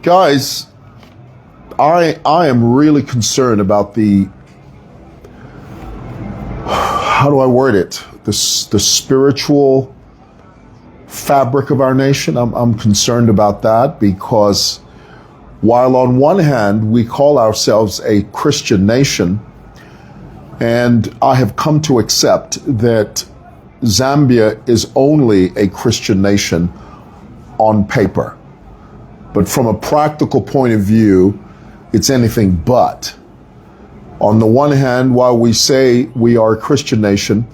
Guys, I am really concerned about how do I word it? The spiritual fabric of our nation. I'm concerned about that because while on one hand we call ourselves a Christian nation, and I have come to accept that Zambia is only a Christian nation on paper. But from a practical point of view, it's anything but. On the one hand, while we say we are a Christian nation,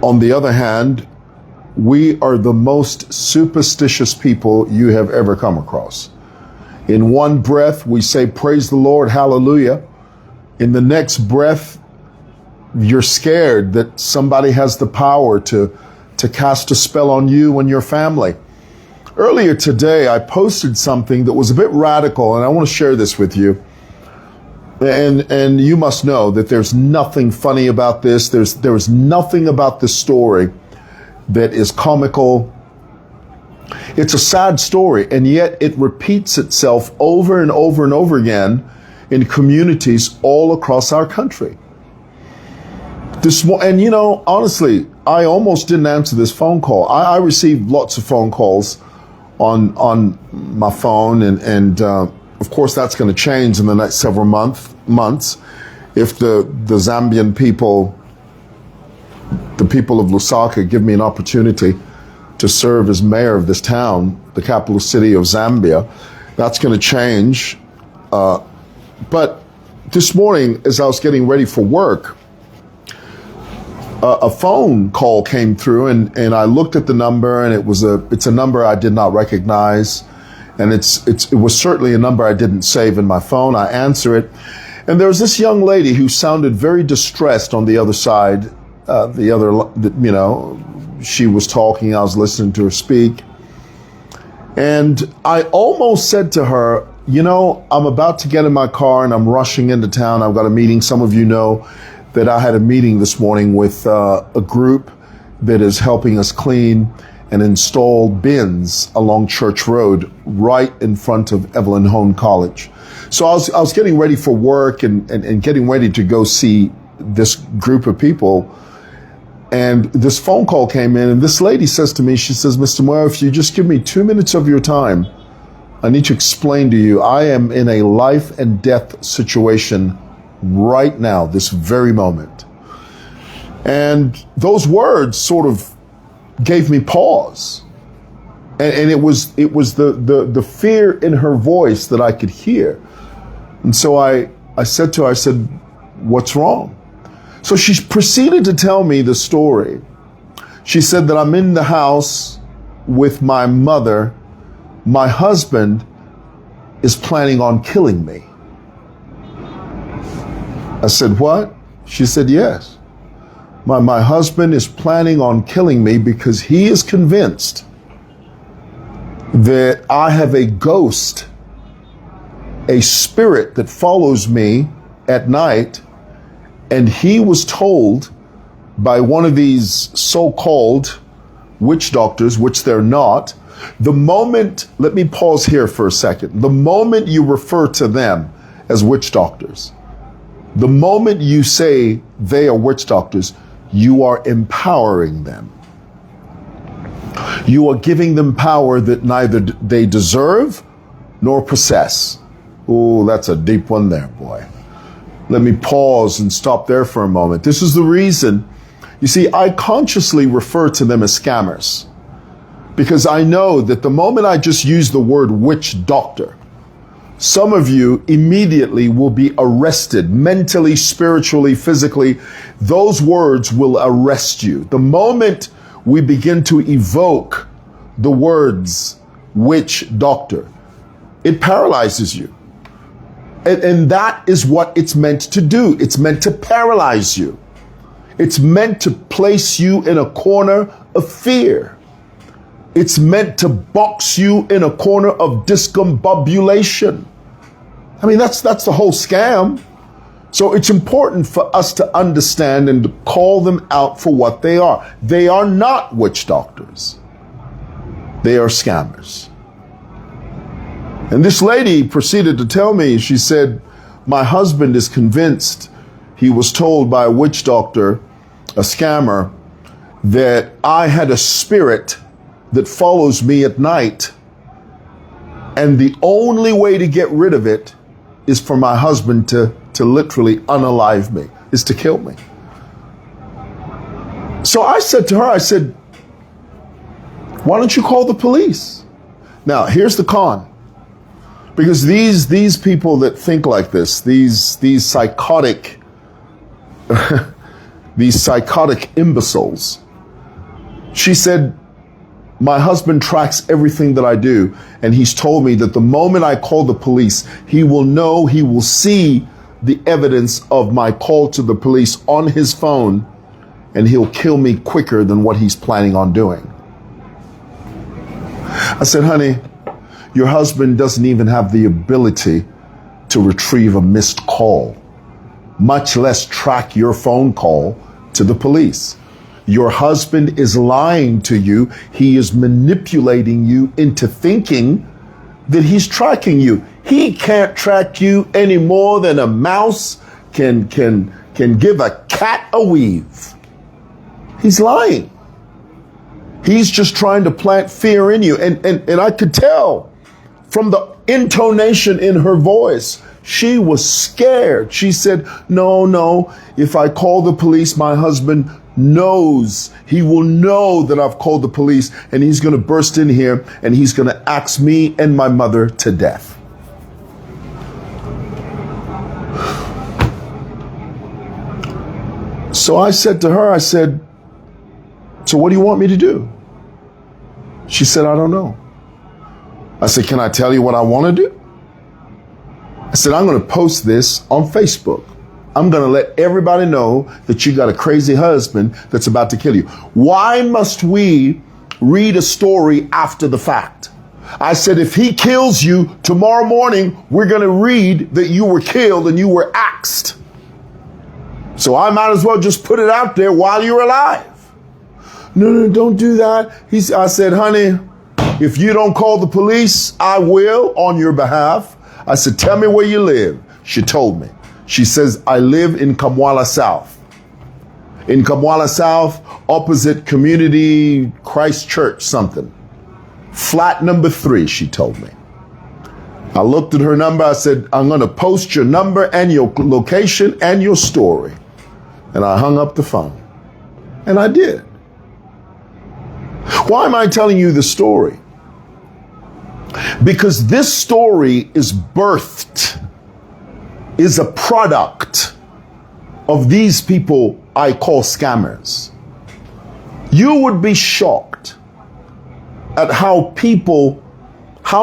on the other hand, we are the most superstitious people you have ever come across. In one breath, we say, praise the Lord, hallelujah. In the next breath, you're scared that somebody has the power to cast a spell on you and your family. Earlier today, I posted something that was a bit radical, and I want to share this with you. And you must know that there's nothing funny about this. There's nothing about this story that is comical. It's a sad story, and yet it repeats itself over and over and over again in communities all across our country. And you know, honestly, I almost didn't answer this phone call. I received lots of phone calls on my phone, and of course that's going to change in the next several months if the Zambian people, the people of Lusaka, give me an opportunity to serve as mayor of this town, the capital city of Zambia. That's going to change. But this morning, as I was getting ready for work, a phone call came through, and I looked at the number, and it's a number I did not recognize, and it was certainly a number I didn't save in my phone. I answer it, and there was this young lady who sounded very distressed on the other side. She was talking. I was listening to her speak, and I almost said to her, you know, I'm about to get in my car and I'm rushing into town. I've got a meeting. Some of you know that I had a meeting this morning with a group that is helping us clean and install bins along Church Road right in front of Evelyn Hone College. So I was getting ready for work and getting ready to go see this group of people. And this phone call came in, and this lady says to me, she says, Mr. Mwewa, if you just give me 2 minutes of your time, I need to explain to you, I am in a life and death situation right now, this very moment. And those words sort of gave me pause. And it was the fear in her voice that I could hear. And so I said to her, I said, what's wrong? So she proceeded to tell me the story. She said that I'm in the house with my mother. My husband is planning on killing me. I said, what? She said, yes. My husband is planning on killing me because he is convinced that I have a ghost, a spirit that follows me at night. And he was told by one of these so-called witch doctors, which they're not, the moment, let me pause here for a second. The moment you refer to them as witch doctors, the moment you say they are witch doctors, you are empowering them. You are giving them power that neither they deserve nor possess. Oh, that's a deep one there, boy. Let me pause and stop there for a moment. This is the reason, you see, I consciously refer to them as scammers, because I know that the moment I just use the word witch doctor, some of you immediately will be arrested mentally, spiritually, physically. Those words will arrest you. The moment we begin to evoke the words witch doctor, it paralyzes you. And that is what it's meant to do. It's meant to paralyze you. It's meant to place you in a corner of fear. It's meant to box you in a corner of discombobulation. I mean, that's the whole scam. So it's important for us to understand and to call them out for what they are. They are not witch doctors. They are scammers. And this lady proceeded to tell me, she said, my husband is convinced, he was told by a witch doctor, a scammer, that I had a spirit that follows me at night. And the only way to get rid of it is for my husband to literally unalive me, is to kill me. So I said to her, I said, why don't you call the police? Now, here's the con. Because these people that think like this, these psychotic, these psychotic imbeciles, she said, my husband tracks everything that I do, and he's told me that the moment I call the police, he will know, he will see the evidence of my call to the police on his phone, and he'll kill me quicker than what he's planning on doing. I said, honey, your husband doesn't even have the ability to retrieve a missed call, much less track your phone call to the police. Your husband is lying to you. He is manipulating you into thinking that he's tracking you. He can't track you any more than a mouse can give a cat a weave. He's lying. He's just trying to plant fear in you. And I could tell from the intonation in her voice, she was scared. She said, no, if I call the police, my husband knows, he will know that I've called the police, and he's going to burst in here and he's going to axe me and my mother to death. So I said to her, I said, so what do you want me to do? She said, I don't know. I said, can I tell you what I want to do? I said, I'm going to post this on Facebook. I'm going to let everybody know that you got a crazy husband that's about to kill you. Why must we read a story after the fact? I said, if he kills you tomorrow morning, we're going to read that you were killed and you were axed. So I might as well just put it out there while you're alive. No, don't do that. I said, honey, if you don't call the police, I will on your behalf. I said, tell me where you live. She told me. She says, I live in Mwewa South. In Mwewa South, opposite Community Christ Church something. Flat number 3, she told me. I looked at her number. I said, I'm going to post your number and your location and your story. And I hung up the phone. And I did. Why am I telling you the story? Because this story is a product of these people I call scammers. You would be shocked at how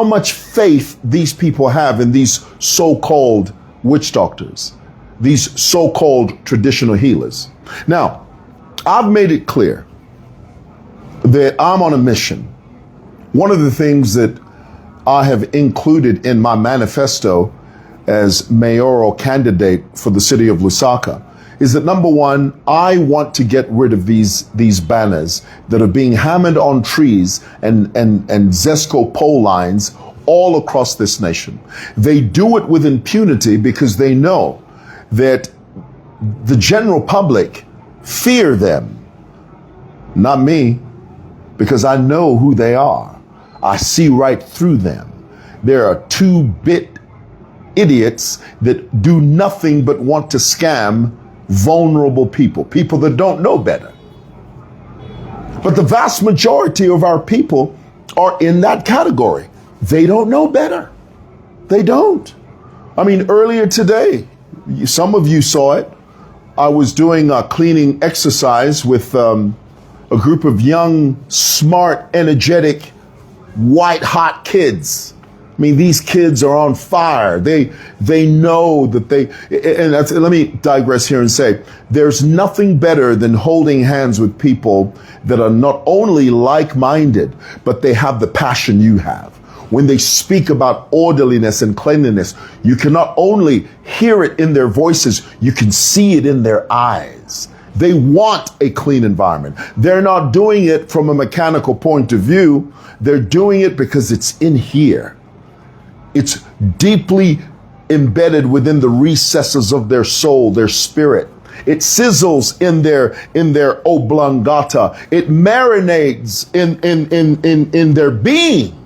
much faith these people have in these so-called witch doctors, these so-called traditional healers. Now, I've made it clear that I'm on a mission. One of the things that I have included in my manifesto as mayoral candidate for the city of Lusaka is that, number one, I want to get rid of these banners that are being hammered on trees and Zesco pole lines all across this nation. They do it with impunity because they know that the general public fear them, not me, because I know who they are. I see right through them. There are 2-bit idiots that do nothing but want to scam vulnerable people that don't know better. But the vast majority of our people are in that category. They don't know better. They don't. I mean, earlier today, some of you saw it. I was doing a cleaning exercise with a group of young, smart, energetic, white-hot kids. I mean, these kids are on fire. They know that let me digress here and say, there's nothing better than holding hands with people that are not only like-minded, but they have the passion you have. When they speak about orderliness and cleanliness, you can not only hear it in their voices, you can see it in their eyes. They want a clean environment. They're not doing it from a mechanical point of view. They're doing it because it's in here. It's deeply embedded within the recesses of their soul, their spirit. It sizzles in their oblongata. It marinates in their being.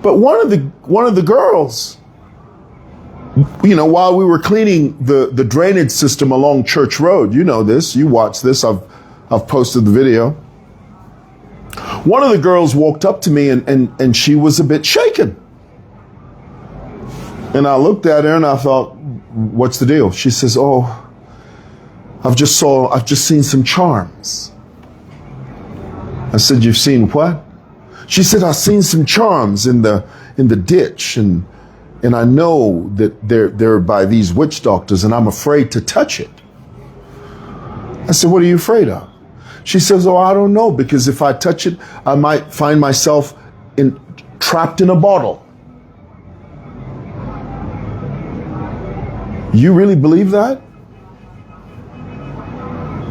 But one of the girls, you know, while we were cleaning the drainage system along Church Road, you know this, you watched this, I've posted the video. One of the girls walked up to me and she was a bit shaken. And I looked at her and I thought, what's the deal? She says, oh, I've just seen some charms. I said, you've seen what? She said, I've seen some charms in the ditch and I know that they're by these witch doctors and I'm afraid to touch it. I said, what are you afraid of? She says, oh, I don't know, because if I touch it, I might find myself trapped in a bottle. You really believe that?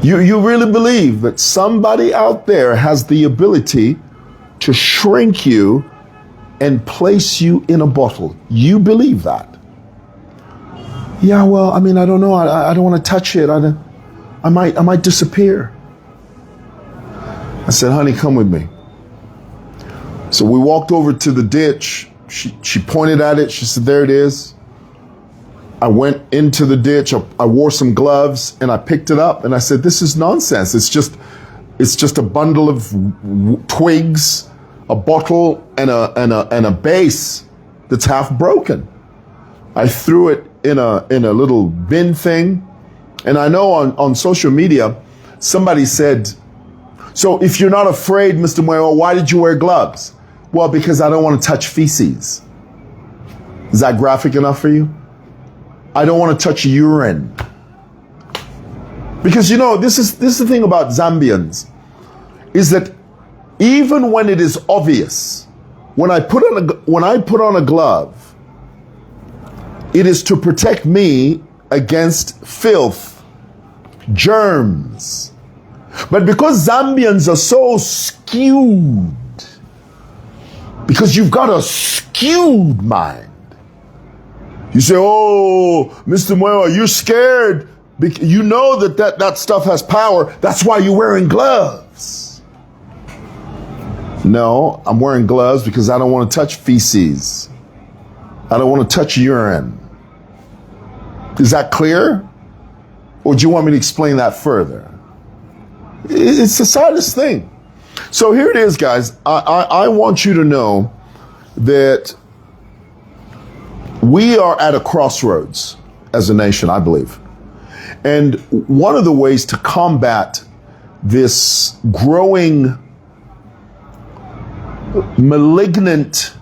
You really believe that somebody out there has the ability to shrink you and place you in a bottle? You believe that? Yeah, well, I mean, I don't know. I don't want to touch it. I might disappear. I said, honey, come with me. So we walked over to the ditch. She pointed at it. She said, there it is. I went into the ditch. I wore some gloves and I picked it up and I said, this is nonsense. It's just a bundle of twigs, a bottle and a base that's half broken. I threw it in a little bin thing. And I know on social media, somebody said, so if you're not afraid, Mr. Mwewa, why did you wear gloves? Well, because I don't want to touch feces. Is that graphic enough for you? I don't want to touch urine. Because, you know, this is the thing about Zambians, is that even when it is obvious, when I put on a glove, it is to protect me against filth, germs. But because Zambians are so skewed, because you've got a skewed mind, you say, oh, Mr. Mwewa, you're scared. You know that stuff has power. That's why you're wearing gloves. No, I'm wearing gloves because I don't want to touch feces. I don't want to touch urine. Is that clear? Or do you want me to explain that further? It's the saddest thing. So here it is, guys. I want you to know that we are at a crossroads as a nation, I believe. And one of the ways to combat this growing malignant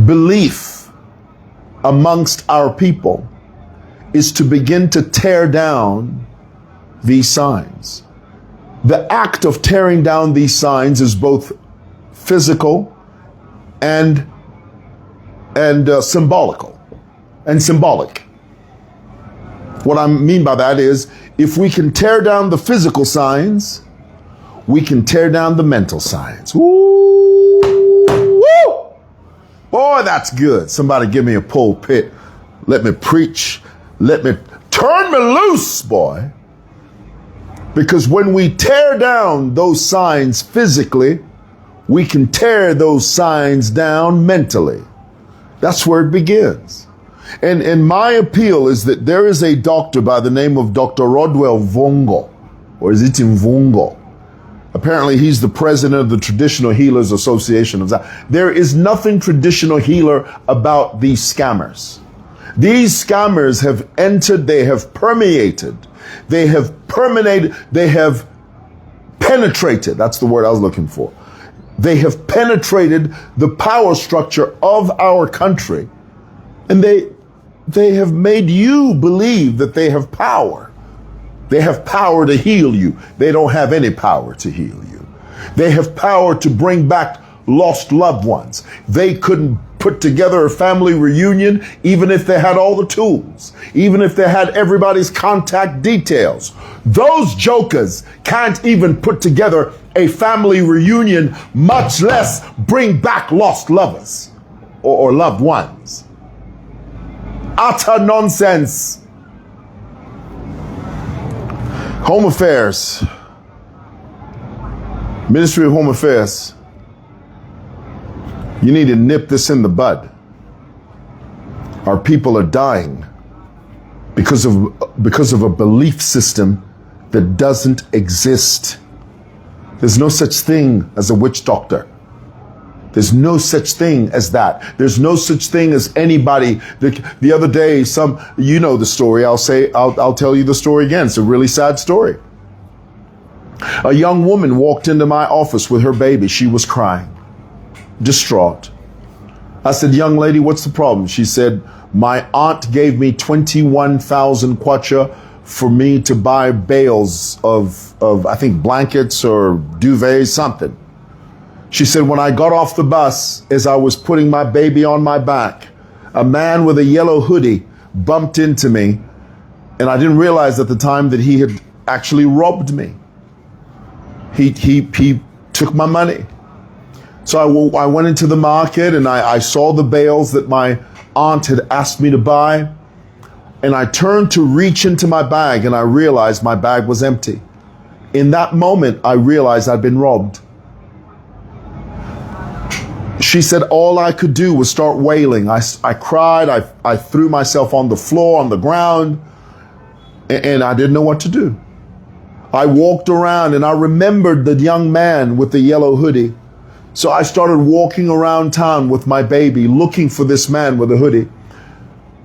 belief amongst our people is to begin to tear down these signs. The act of tearing down these signs is both physical and symbolic. What I mean by that is, if we can tear down the physical signs, we can tear down the mental signs. Woo! Woo! Boy, that's good. Somebody give me a pulpit. Let me preach. Let me turn me loose, boy. Because when we tear down those signs physically, we can tear those signs down mentally. That's where it begins. And my appeal is that there is a doctor by the name of Dr. Rodwell Vongo, or is it Mvungo? Apparently he's the president of the Traditional Healers Association of Zambia. There is nothing traditional healer about these scammers. These scammers have entered, they have permeated, they have permeated, they have penetrated. That's the word I was looking for. They have penetrated the power structure of our country, and they have made you believe that they have power. They have power to heal you. They don't have any power to heal you. They have power to bring back lost loved ones. They couldn't put together a family reunion even if they had all the tools, even if they had everybody's contact details. Those jokers can't even put together a family reunion, much less bring back lost lovers or loved ones. Utter nonsense. Home Affairs, Ministry of Home Affairs, you need to nip this in the bud. Our people are dying because of a belief system that doesn't exist. There's no such thing as a witch doctor. There's no such thing as that. There's no such thing as anybody. The other day, you know the story. I'll tell you the story again. It's a really sad story. A young woman walked into my office with her baby. She was crying, distraught. I said, young lady, what's the problem? She said, my aunt gave me 21,000 kwacha for me to buy bales of I think blankets or duvets, something. She said, when I got off the bus, as I was putting my baby on my back, a man with a yellow hoodie bumped into me, and I didn't realize at the time that he had actually robbed me. He took my money. So I went into the market and I saw the bales that my aunt had asked me to buy, and I turned to reach into my bag and I realized my bag was empty. In that moment, I realized I'd been robbed. She said all I could do was start wailing. I cried. I threw myself on the floor, on the ground, and I didn't know what to do. I walked around and I remembered the young man with the yellow hoodie. So I started walking around town with my baby, looking for this man with a hoodie.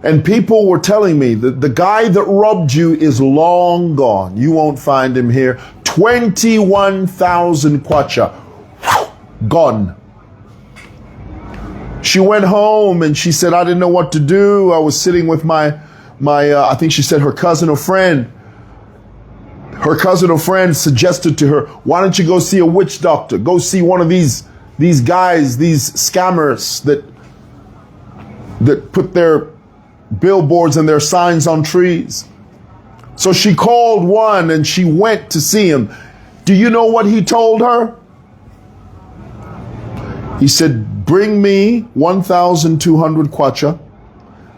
And people were telling me that the guy that robbed you is long gone. You won't find him here. 21,000 kwacha. Gone. She went home and she said, I didn't know what to do. I was sitting with my I think she said her cousin or friend. Her cousin or friend suggested to her, why don't you go see a witch doctor? Go see one of these guys, these scammers that put their billboards and their signs on trees. So she called one and she went to see him. Do you know what he told her? He said, bring me 1,200 kwacha.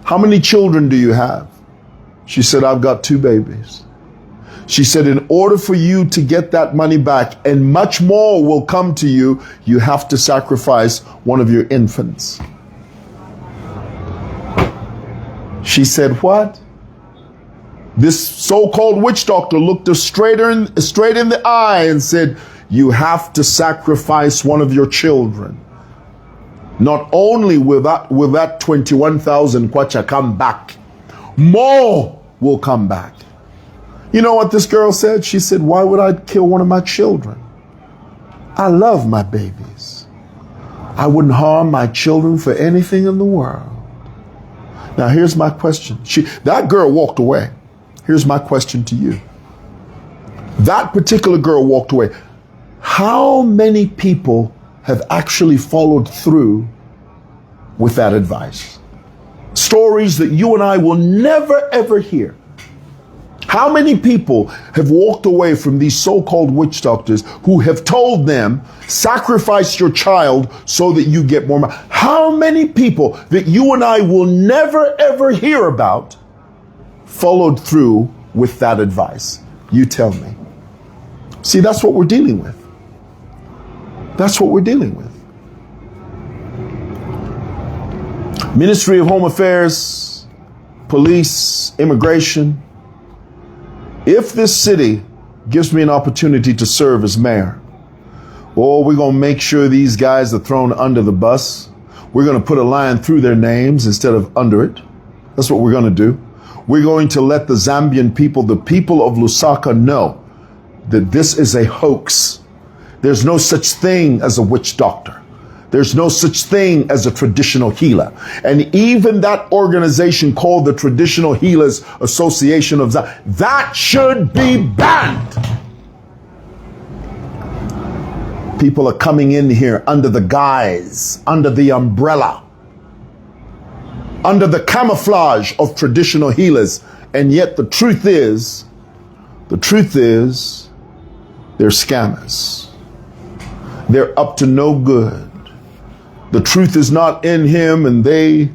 How many children do you have? She said, I've got 2 babies. She said, in order for you to get that money back, and much more will come to you, you have to sacrifice one of your infants. She said, what? This so-called witch doctor looked her straight in the eye and said, you have to sacrifice one of your children. Not only will that 21,000 kwacha come back, more will come back. You know what this girl said? She said, why would I kill one of my children? I love my babies. I wouldn't harm my children for anything in the world. Now, here's my question. That girl walked away. Here's my question to you. That particular girl walked away. How many people have actually followed through with that advice? Stories that you and I will never, ever hear. How many people have walked away from these so-called witch doctors who have told them, sacrifice your child so that you get more money? How many people that you and I will never, ever hear about followed through with that advice? You tell me. See, that's what we're dealing with. That's what we're dealing with. Ministry of Home Affairs, police, immigration. If this city gives me an opportunity to serve as mayor, we're going to make sure these guys are thrown under the bus. We're going to put a line through their names instead of under it. That's what we're going to do. We're going to let the Zambian people, the people of Lusaka, know that this is a hoax. There's no such thing as a witch doctor. There's no such thing as a traditional healer. And even that organization called the Traditional Healers Association of Zambia, that should be banned. People are coming in here under the guise, under the umbrella, under the camouflage of traditional healers. And yet the truth is, they're scammers. They're up to no good. The truth is not in him, and they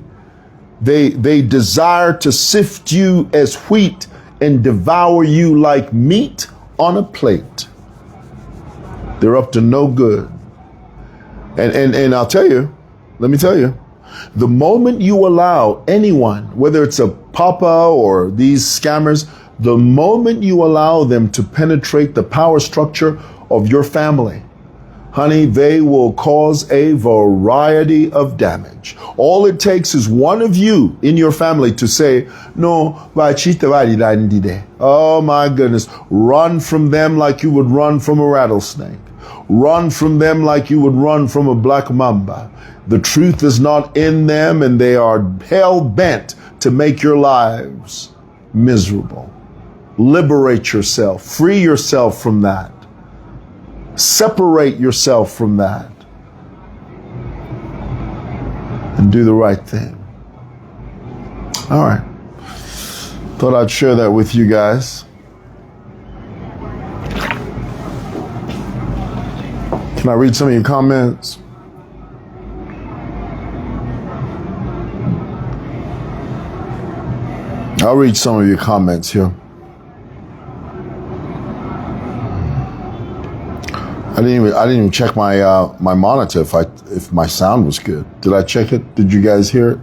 desire to sift you as wheat and devour you like meat on a plate. They're up to no good. And I'll tell you, let me tell you, the moment you allow anyone, whether it's a papa or these scammers, the moment you allow them to penetrate the power structure of your family, honey, they will cause a variety of damage. All it takes is one of you in your family to say, no, oh my goodness, run from them like you would run from a rattlesnake. Run from them like you would run from a black mamba. The truth is not in them, and they are hell-bent to make your lives miserable. Liberate yourself. Free yourself from that. Separate yourself from that. And do the right thing. All right. Thought I'd share that with you guys. Can I read some of your comments? I'll read some of your comments here. I didn't even check my my monitor if my sound was good. Did I check it? Did you guys hear it?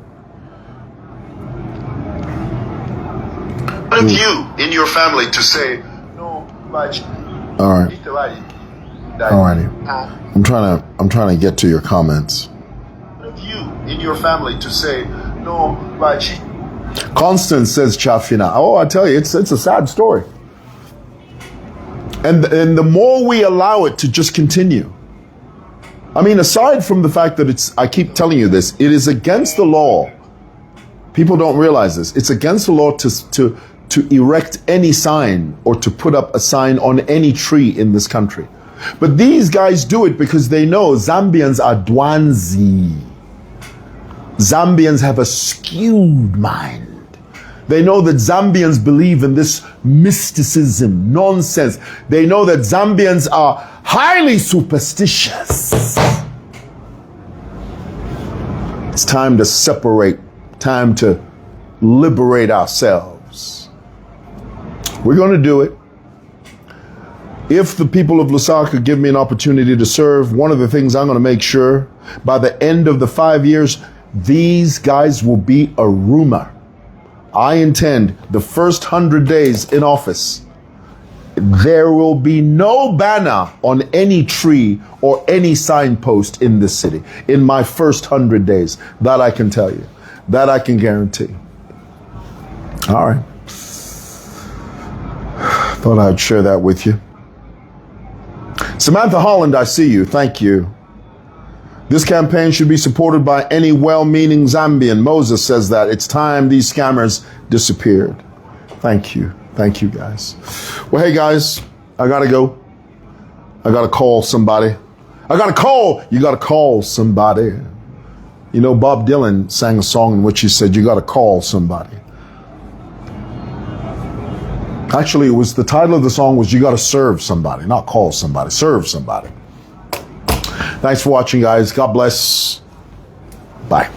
One of you in your family to say no. All right. Alrighty. I'm trying to get to your comments. One of you in your family to say no. Constance says Chafina. Oh, I tell you, it's a sad story. And the more we allow it to just continue. I mean, aside from the fact that I keep telling you this, it is against the law. People don't realize this. It's against the law to erect any sign or to put up a sign on any tree in this country. But these guys do it because they know Zambians are dwanzi. Zambians have a skewed mind. They know that Zambians believe in this mysticism, nonsense. They know that Zambians are highly superstitious. It's time to separate, time to liberate ourselves. We're going to do it. If the people of Lusaka give me an opportunity to serve, one of the things I'm going to make sure, by the end of the 5 years, these guys will be a rumor. I intend the first 100 days in office, there will be no banner on any tree or any signpost in this city in my first 100 days. That I can tell you. That I can guarantee. All right. Thought I'd share that with you. Samantha Holland, I see you. Thank you. This campaign should be supported by any well-meaning Zambian. Moses says that. It's time these scammers disappeared. Thank you. Thank you, guys. Well, hey, guys, I got to go. I got to call somebody. I got to call. You got to call somebody. You know, Bob Dylan sang a song in which he said, you got to call somebody. Actually, it was the title of the song was You Got to Serve Somebody, not call somebody, serve somebody. Thanks for watching, guys. God bless. Bye.